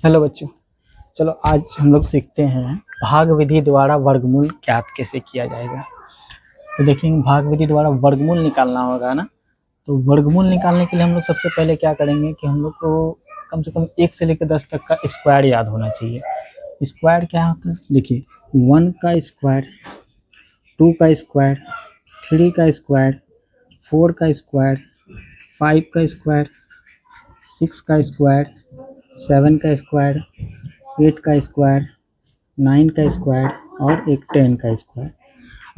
Hello बच्चों, चलो आज हम लोग सीखते हैं भाग विधि द्वारा वर्गमूल ज्ञात कैसे किया जाएगा। तो देखेंगे भाग विधि द्वारा वर्गमूल निकालना होगा ना। तो वर्गमूल निकालने के लिए हम लोग सबसे पहले क्या करेंगे कि हम लोग को कम से कम 1 से लेकर 10 तक का स्क्वायर याद होना चाहिए। स्क्वायर क्या होता है, देखिए 1 का स्क्वायर, 2 का स्क्वायर, 3 का स्क्वायर, 4 का स्क्वायर, 5 का स्क्वायर, 6 का स्क्वायर, 7 का स्क्वायर, 8 का स्क्वायर, 9 का स्क्वायर और एक 10 का स्क्वायर।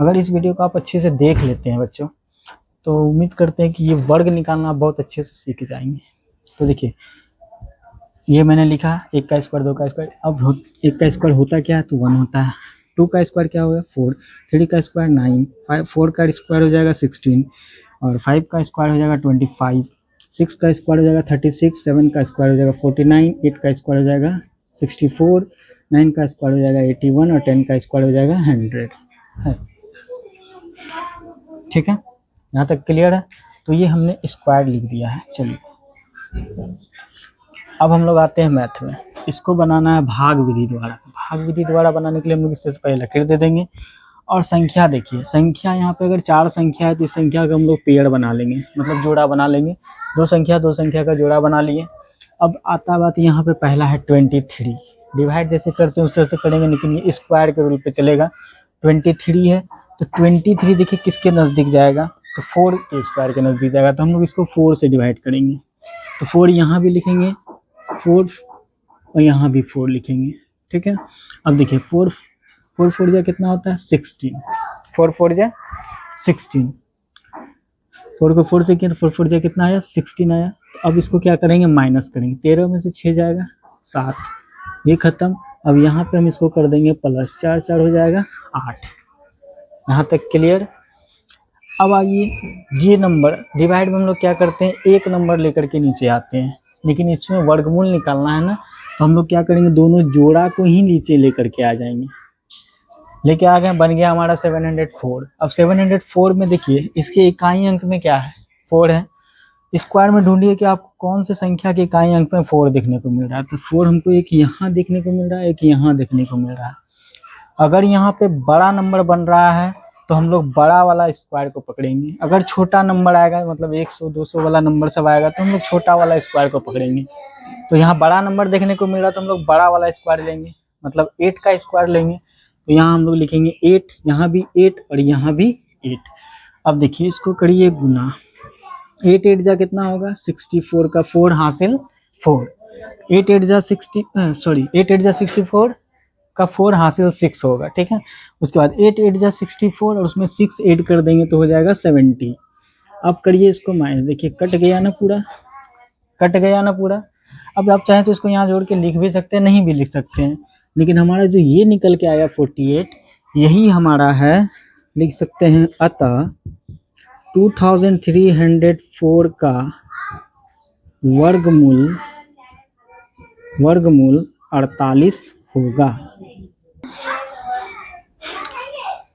अगर इस वीडियो को आप अच्छे से देख लेते हैं बच्चों, तो उम्मीद करते हैं कि ये वर्ग निकालना बहुत अच्छे से सीख जाएंगे। तो देखिए ये मैंने लिखा 1 का स्क्वायर, 2 का स्क्वायर। अब 1 का स्क्वायर होता क्या है, तो 1 होता है। 2 का स्क्वायर क्या होगा, 4। 3 का स्क्वायर 9, 4 का स्क्वायर हो जाएगा 16 और 5 का स्क्वायर हो जाएगा 25, 6 का स्क्वायर हो जाएगा 36, 7 का स्क्वायर हो जाएगा 49, 8 का स्क्वायर हो जाएगा 64, 9 का स्क्वायर हो जाएगा 81 और 10 का स्क्वायर हो जाएगा 100 है। ठीक है, यहाँ तक क्लियर है। तो ये हमने स्क्वायर लिख दिया है। चलिए अब हम लोग आते हैं मैथ में। इसको बनाना है भाग विधि द्वारा। भाग विधि द्वारा बनाने के लिए हम लोग इससे पहले लकीर दे देंगे। और संख्या देखिए, संख्या यहाँ पे अगर 4 संख्या है तो इस संख्या का हम लोग पेड़ बना लेंगे, मतलब जोड़ा बना लेंगे। 2 संख्या का जोड़ा बना लिए। अब आता बात यहाँ पे पहला है 23। डिवाइड जैसे करते हैं उस तरह से करेंगे, लेकिन ये स्क्वायर के रूल पे चलेगा। 23 है तो 23 देखिए किसके नज़दीक जाएगा, तो 4 के स्क्वायर के नज़दीक जाएगा। तो हम लोग इसको 4 से डिवाइड करेंगे। तो 4 यहाँ भी लिखेंगे 4 और यहाँ भी 4 लिखेंगे। ठीक है, अब देखिए 4 4 जा कितना होता है 16। 4 जा 16। 4 को 4 से किया तो 4 जा कितना आया 16 आया। तो अब इसको क्या करेंगे, माइनस करेंगे। 13 में से 6 जाएगा 7, ये खत्म। अब यहाँ पे हम इसको कर देंगे प्लस, 4 4 हो जाएगा 8। यहाँ तक क्लियर। अब आइए ये नंबर डिवाइड में हम लोग क्या करते हैं, एक नंबर लेकर के नीचे आते हैं, लेकिन इसमें वर्गमूल निकालना है ना। तो हम लोग क्या करेंगे, दोनों जोड़ा को ही नीचे लेकर के आ जाएंगे। लेके आ गए, बन गया हमारा 704। अब 704 में देखिए इसके इकाई अंक में क्या है, 4 है। स्क्वायर में ढूंढिए कि आपको कौन से संख्या के इकाई अंक में 4 देखने को मिल रहा है। तो 4 हमको एक यहाँ देखने को मिल रहा है, एक यहाँ देखने को मिल रहा है। अगर यहाँ पे बड़ा नंबर बन रहा है तो हम लोग बड़ा वाला स्क्वायर को पकड़ेंगे। अगर छोटा नंबर आएगा, मतलब 100 200 वाला नंबर सब आएगा, तो हम लोग छोटा वाला स्क्वायर को पकड़ेंगे। तो यहाँ बड़ा नंबर देखने को मिल रहा है तो हम लोग बड़ा वाला स्क्वायर लेंगे, मतलब 8 का स्क्वायर लेंगे। तो यहाँ हम लोग लिखेंगे 8, यहाँ भी 8 और यहाँ भी 8। अब देखिए इसको करिए गुना। 8 8 जा कितना होगा 64 का 4 हासिल 4। 8 8 जा 64 का 4 हासिल 6 होगा। ठीक है, उसके बाद 8 8 जा 64 और उसमें 6 ऐड कर देंगे तो हो जाएगा 70। अब करिए इसको माइनस, देखिए कट गया ना पूरा, कट गया ना पूरा। अब आप चाहें तो इसको यहाँ जोड़ के लिख भी सकते हैं, नहीं भी लिख सकते हैं, लेकिन हमारा जो ये निकल के आया 48 यही हमारा है, लिख सकते हैं। अतः 2304 का वर्गमूल 48 होगा।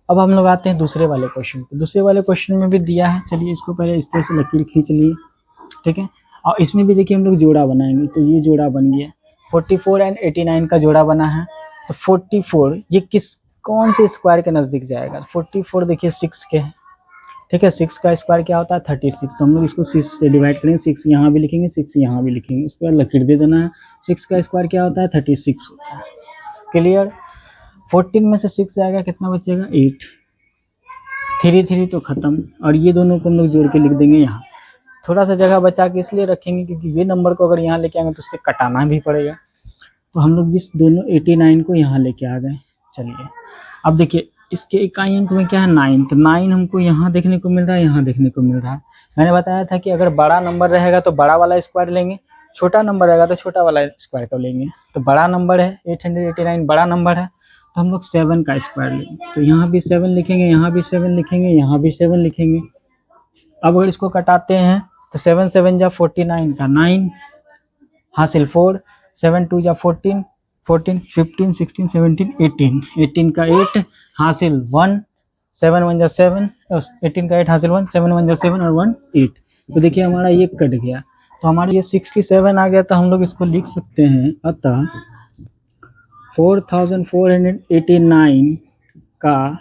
अब हम लोग आते हैं दूसरे वाले क्वेश्चन पे। दूसरे वाले क्वेश्चन में भी दिया है, चलिए इसको पहले इस तरह से लकीर खींच लिए। ठीक है, और इसमें भी देखिए हम लोग जोड़ा बनाएंगे। तो ये जोड़ा बन गया 44 एंड 89 का जोड़ा बना है। तो 44 ये कौन से स्क्वायर के नज़दीक जाएगा, 44 देखिए 6 के है। ठीक है, 6 का स्क्वायर क्या होता है 36। तो हम लोग इसको 6 से डिवाइड करेंगे, 6 यहाँ भी लिखेंगे 6 यहाँ भी लिखेंगे, उसके बाद लकीर दे देना है। 6 का स्क्वायर क्या होता है 36 होता है। क्लियर। 14 में से 6 जाएगा कितना बचेगा 8। 3 3 तो खत्म, और ये दोनों को हम लोग जोड़ के लिख देंगे यहाँ। थोड़ा सा जगह बचा के इसलिए रखेंगे क्योंकि ये नंबर को अगर यहाँ लेके आएंगे तो उससे कटाना भी पड़ेगा। तो हम लोग इस दोनों 89 को यहाँ लेके आ गए। चलिए अब देखिए इसके इकाई अंक में क्या है 9। तो 9 हमको यहाँ देखने को मिल रहा है, यहाँ देखने को मिल रहा है। मैंने बताया था कि अगर बड़ा नंबर रहेगा तो बड़ा वाला स्क्वायर लेंगे, छोटा नंबर रहेगा तो छोटा वाला स्क्वायर को लेंगे। तो बड़ा नंबर है 889, बड़ा नंबर है, तो हम लोग 7 का स्क्वायर लेंगे। तो यहाँ भी 7 लिखेंगे, यहाँ भी 7 लिखेंगे, यहाँ भी 7 लिखेंगे। अब अगर इसको कटाते हैं तो 7 7 जा 49 का 9 हासिल 4, 7 2 जा 14, 14 15 16 17 18, 18 का 8 हासिल 1, 7 1 जा 7, 18 का 8 हासिल 1, 7 1 जा 7 और 1 8। तो देखिए हमारा ये कट गया। तो हमारे ये 67 आ गया, तो हम लोग इसको लिख सकते हैं, अतः 4489 का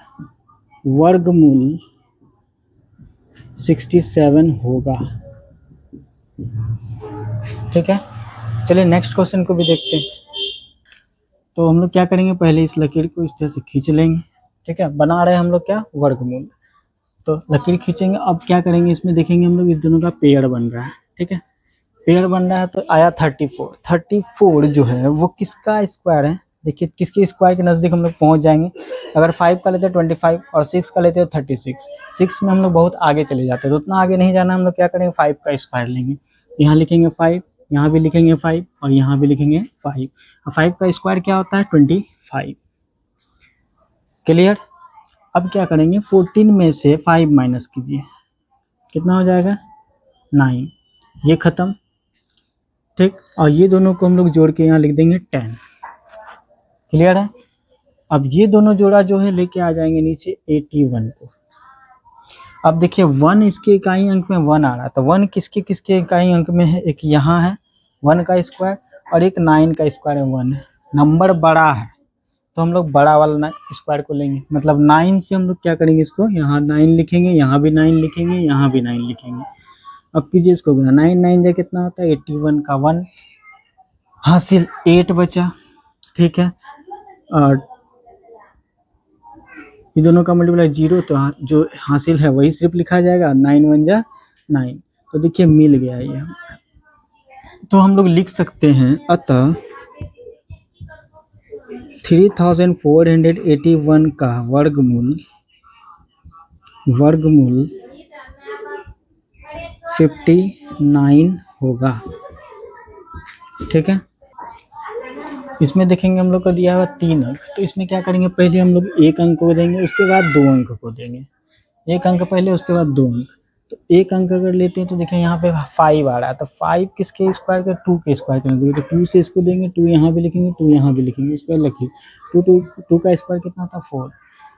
वर्गमूल 67 होगा। ठीक है, चलिए नेक्स्ट क्वेश्चन को भी देखते हैं। तो हम लोग क्या करेंगे, पहले इस लकीर को इस तरह से खींच लेंगे। ठीक है, बना रहे हैं हम लोग क्या, वर्गमूल। तो लकीर खींचेंगे, अब क्या करेंगे, इसमें देखेंगे हम लोग इस दोनों का पेयर बन रहा है। ठीक है, पेयर बन रहा है तो आया 34। 34 जो है वो किसका स्क्वायर है, देखिए किसके स्क्वायर के नज़दीक हम लोग पहुंच जाएंगे। अगर 5 का लेते हैं 25 और 6 का लेते हैं 36। 6 में हम लोग बहुत आगे चले जाते हैं, तो उतना आगे नहीं जाना, हम लोग क्या करेंगे 5 का स्क्वायर लेंगे। यहाँ लिखेंगे 5, यहाँ भी लिखेंगे 5 और यहाँ भी लिखेंगे 5। 5 का स्क्वायर क्या होता है 25। क्लियर। अब क्या करेंगे, 14 में से 5 माइनस कीजिए, कितना हो जाएगा 9, ये खत्म। ठीक, और ये दोनों को हम लोग जोड़ के यहाँ लिख देंगे 10। क्लियर है। अब ये दोनों जोड़ा जो है लेके आ जाएंगे नीचे 81 को। अब देखिए 1 इसके इकाई अंक में 1 आ रहा है, तो 1 किसके किसके इकाई अंक में है, एक यहाँ है 1 का स्क्वायर और एक 9 का स्क्वायर है 1 है। नंबर बड़ा है तो हम लोग बड़ा वाला स्क्वायर को लेंगे, मतलब 9 से हम लोग क्या करेंगे, इसको यहाँ 9 लिखेंगे, यहाँ भी 9 लिखेंगे, यहाँ भी 9 लिखेंगे। अब कीजिए इसको गुना, 9 9 जा कितना होता है 81 का 1 हासिल 8 बचा। ठीक है, और ये दोनों का मल्टीप्लाई 0, तो जो हासिल है वही सिर्फ लिखा जाएगा, 9 1 जा 9। तो देखिए मिल गया ये। तो हम लोग लिख सकते हैं, अतः 3481 का वर्गमूल 59 होगा। ठीक है, इसमें देखेंगे हम लोग को दिया हुआ 3 अंक, तो इसमें क्या करेंगे, पहले हम लोग 1 अंक को देंगे, उसके बाद 2 अंक को देंगे। 1 अंक पहले, उसके बाद 2 अंक। तो 1 अंक अगर लेते हैं तो देखिए यहाँ पे 5 आ रहा है, तो 5 किसके स्क्वायर का, 2 के स्क्वायर का देंगे, तो 2 से इसको देंगे, 2 यहाँ भी लिखेंगे, 2 यहाँ भी लिखेंगे, इस पर लिखिए 2 का स्क्वायर कितना था 4।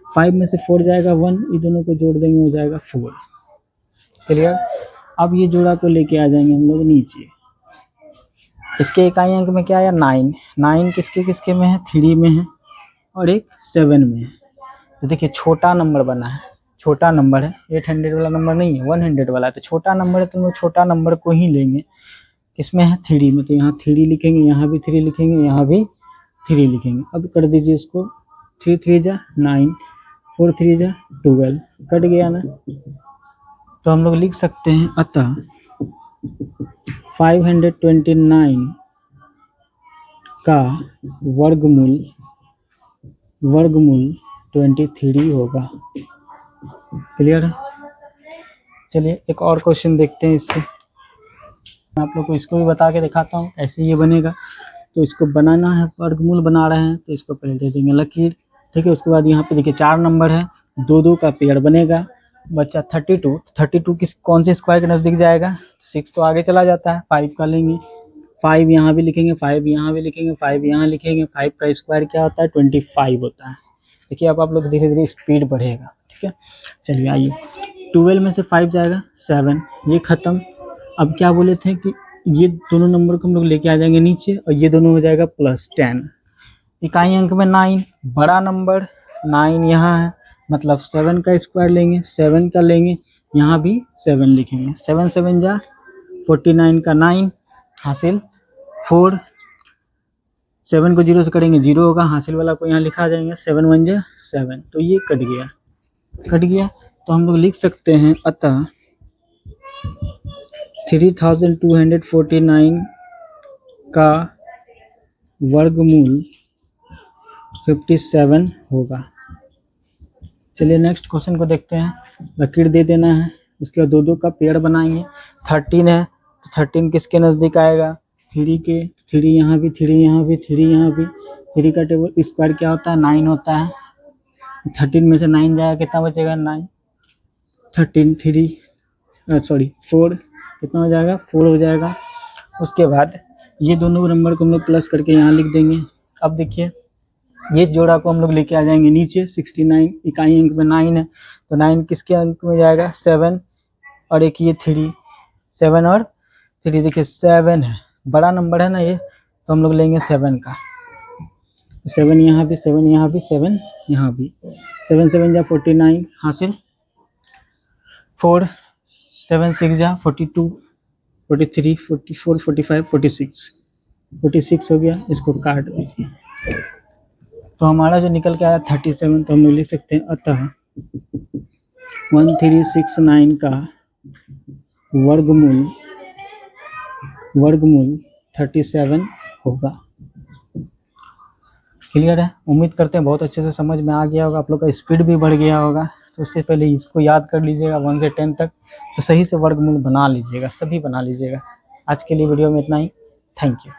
5 में से 4 जाएगा 1, ये दोनों को जोड़ देंगे हो जाएगा 4। क्लियर। अब ये जोड़ा को लेके आ जाएंगे हम लोग नीचे, इसके इकाई अंक में क्या आया 9। 9 किसके किसके में है, 3 में है और एक 7 में है। तो देखिए छोटा नंबर बना है, छोटा नंबर है, 800 वाला नंबर नहीं है, 100 वाला है, तो छोटा नंबर है तो हम लोग छोटा नंबर को ही लेंगे। किसमें है 3 में, तो यहाँ 3 लिखेंगे, यहाँ भी 3 लिखेंगे, यहाँ भी 3 लिखेंगे। अब कर दीजिए इसको, 3 3 जा 9, 4 3 जा 12, कट गया ना। तो हम लोग लिख सकते हैं, अतः 529 का वर्गमूल 23 होगा। क्लियर है। चलिए एक और क्वेश्चन देखते हैं इससे, मैं आप लोग को इसको भी बता के दिखाता हूँ ऐसे ये बनेगा। तो इसको बनाना है, वर्गमूल बना रहे हैं, तो इसको पहले दे देंगे लकीर। ठीक है, उसके बाद यहाँ पे देखिए 4 नंबर है, 2 का पेयर बनेगा, बच्चा 32। 32 किस कौन से स्क्वायर के नज़दीक जाएगा, 6 तो आगे चला जाता है, 5 का लेंगे, 5 यहाँ भी लिखेंगे, 5 यहाँ भी लिखेंगे, 5 यहाँ लिखेंगे। 5 का स्क्वायर क्या होता है 25 होता है। देखिए अब आप लोग धीरे धीरे स्पीड बढ़ेगा। ठीक है, चलिए आइए, 12 में से 5 जाएगा 7, ये खत्म। अब क्या बोले थे कि ये दोनों नंबर को हम लोग लेके आ जाएंगे नीचे और ये दोनों हो जाएगा +10। इकाई अंक में 9, बड़ा नंबर 9 यहाँ है, मतलब 7 का स्क्वायर लेंगे, 7 का लेंगे, यहाँ भी 7 लिखेंगे, 7 7 जा 49 का 9 हासिल 4। 7 को 0 से करेंगे 0 होगा, हासिल वाला को यहाँ लिखा जाएंगे, 7 1 जा 7। तो ये कट गया। तो हम लोग लिख सकते हैं, अतः 3249 का वर्गमूल 57 होगा। चलिए नेक्स्ट क्वेश्चन को देखते हैं। लकीर दे देना है, उसके बाद 2 का पेयर बनाएंगे। 13 है तो 13 किसके नज़दीक आएगा, 3 के, 3 यहाँ भी, 3 यहाँ भी, 3 यहाँ भी। 3 का टेबल स्क्वायर क्या होता है 9 होता है। 13 में से 9 जाएगा, कितना बचेगा 9, 13 3 4, कितना हो जाएगा 4 हो जाएगा। उसके बाद ये दोनों नंबर को हम लोग प्लस करके यहाँ लिख देंगे। अब देखिए ये जोड़ा को हम लोग लेके आ जाएंगे नीचे, 69 इकाई अंक में 9 है, तो 9 किसके अंक में जाएगा 7 और एक ये 3, 7 और 3 देखिए 7 है, बड़ा नंबर है ना ये, तो हम लोग लेंगे 7 का। 7 यहाँ भी, 7 यहाँ भी, 7 यहाँ भी, 7 7 जा 49 हासिल, 4 7 6 जा 42 43 44 45 46 हो गया, इसको काट दीजिए। तो हमारा जो निकल के आया 37, तो हम लोग लिख सकते हैं अतः 1369 का वर्गमूल 37 होगा। क्लियर है? उम्मीद करते हैं बहुत अच्छे से समझ में आ गया होगा, आप लोग का स्पीड भी बढ़ गया होगा। तो उससे पहले इसको याद कर लीजिएगा 1 से 10 तक, तो सही से वर्गमूल बना लीजिएगा, सभी बना लीजिएगा। आज के लिए वीडियो में इतना ही। Thank you.